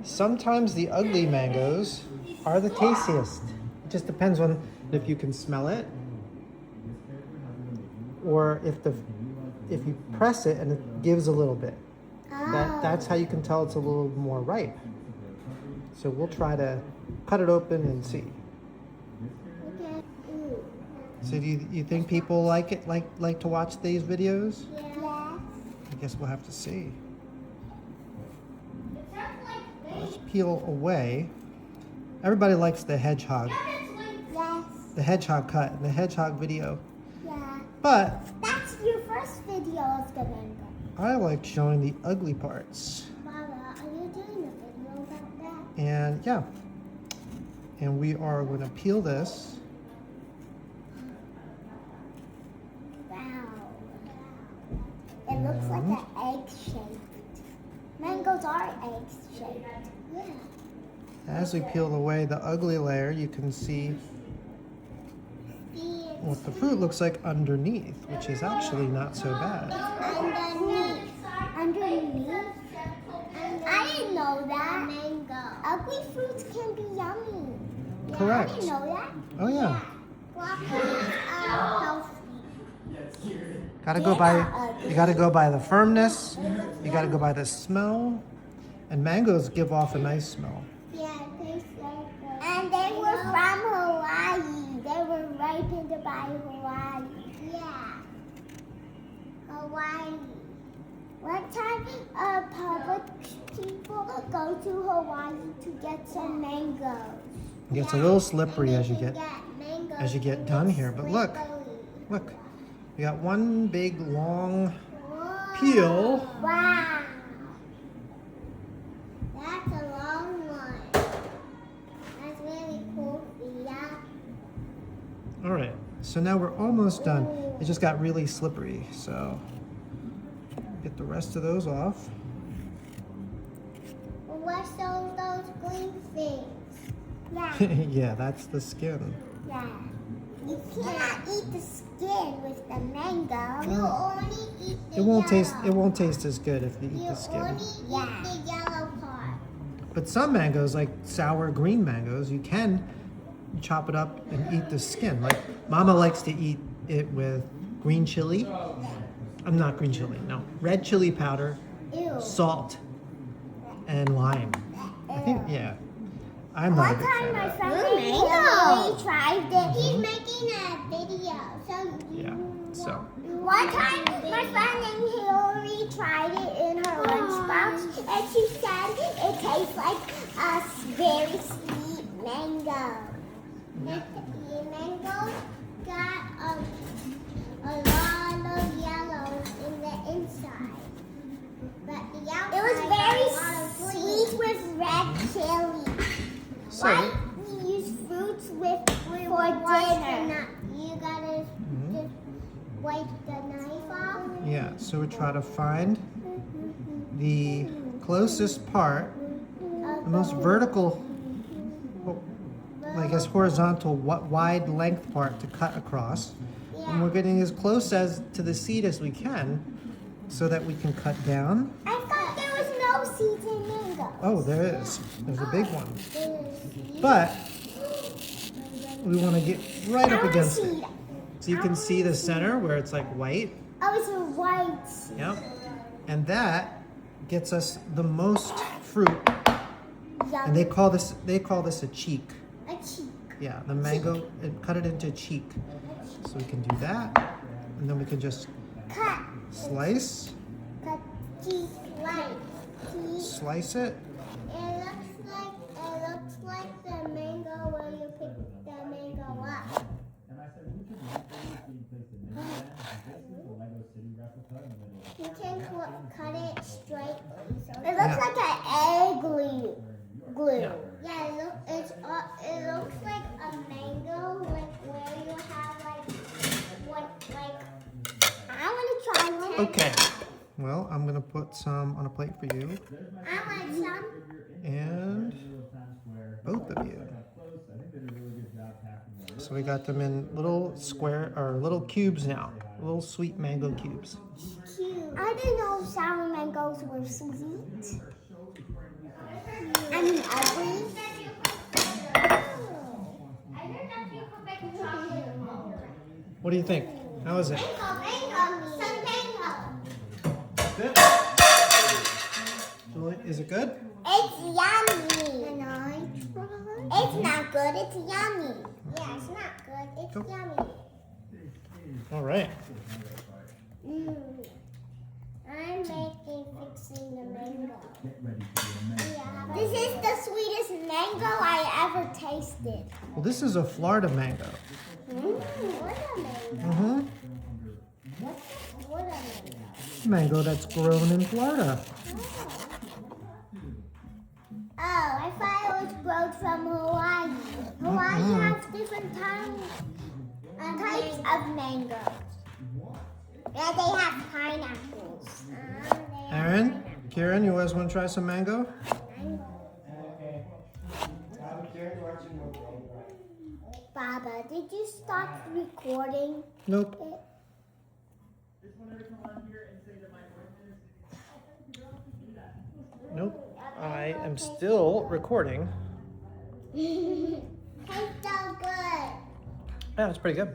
sometimes the ugly mangoes are the tastiest. It just depends on if you can smell it, or if you press it and it gives a little bit. That's how you can tell it's a little more ripe. So we'll try to cut it open and see. Okay. So do you think people like it, like to watch these videos? Yes. I guess we'll have to see. Let's peel away. Everybody likes the hedgehog. Yes. The hedgehog cut and the hedgehog video. Yeah. But That's your first video of the mango. I like showing the ugly parts. Mama, are you doing a video about that? And yeah. And we are going to peel this. Wow. It looks like an egg shaped. Mangoes are egg shaped. Yeah. As we peel away the ugly layer, you can see what the fruit looks like underneath, which is actually not so bad. Underneath. Underneath? I didn't know that. Mango. Ugly fruits can be yummy. Yeah, Correct. I didn't know that. Oh yeah. Blockies are healthy. You gotta go by the firmness, you gotta go by the smell, and mangoes give off a nice smell. Yeah, tastes like that. And they were from Hawaii. They were ripened by Hawaii. Yeah. Hawaii. One time, public people go to Hawaii to get some mangoes. It gets a little slippery as you They get mangoes done here, but look. slippery. Look, we got one big long peel. Wow. That's a long one. That's really cool. Yeah. All right, so now we're almost done. It just got really slippery, so get the rest of those off. What's those green things? Yeah. Yeah, that's the skin. Yeah. You cannot eat the skin with the mango. You Oh. only eat the It won't yellow. taste as good if you eat You the skin. only eat the yellow part. But some mangoes, like sour green mangoes, you can chop it up and eat the skin. Like Mama likes to eat it with green chili. I'm not green chili, no. Red chili powder, Ew. salt, and lime. I think, yeah. I'm not a One big time fan my of that. friend Hillary tried it. He's making a video. Yeah, so. One time my friend named Hillary tried it in her lunchbox and she said it tastes like a very sweet mango. The mango got a lot of yellow in the inside. But the outside it was very sweet with red chili. So, Why we use fruits for dinner? You gotta just wipe the knife off. yeah, so we try to find the closest part, the most vertical, well, I guess horizontal, wide length part to cut across. And we're getting as close as to the seed as we can so that we can cut down. I thought there was no seeds in mango. Oh, there is. There's a big one. But we want to get right up against it. So you can see the center where it's like white. Oh, it's a white seed. Yep. And that gets us the most fruit. And they call this a cheek. A cheek. Yeah, the mango, cut it into a cheek. So we can do that. And then we can just Cut. slice, Cut cheek like. slice it. It looks like the mango where you pick the mango up. You can cut it straight. It looks like an egg glue. Yeah, it looks like a mango, like where you have I want to try one. Okay. Well, I'm gonna put some on a plate for you I want some. and both of you. So we got them in little square or little cubes now, little sweet mango cubes. Cute. I didn't know sour mangoes were sweet. What do you think? How is it? Good? Julie, is it good? It's yummy. Can I try? It's not good, it's yummy. Yeah, it's not good, it's Go. yummy. All right. I'm fixing the mango. This is the sweetest mango I ever tasted. Well, this is a Florida mango. Mm-hmm. What a mango. Mango that's grown in Florida. Oh, I thought it was grown from Hawaii. Hawaii has different types of mangoes. Yeah, they have pineapples. Aaron, Kieran, you guys want to try some mango? Baba, did you start recording? Nope. Nope. I am still recording. Tastes so good. Yeah, it's pretty good.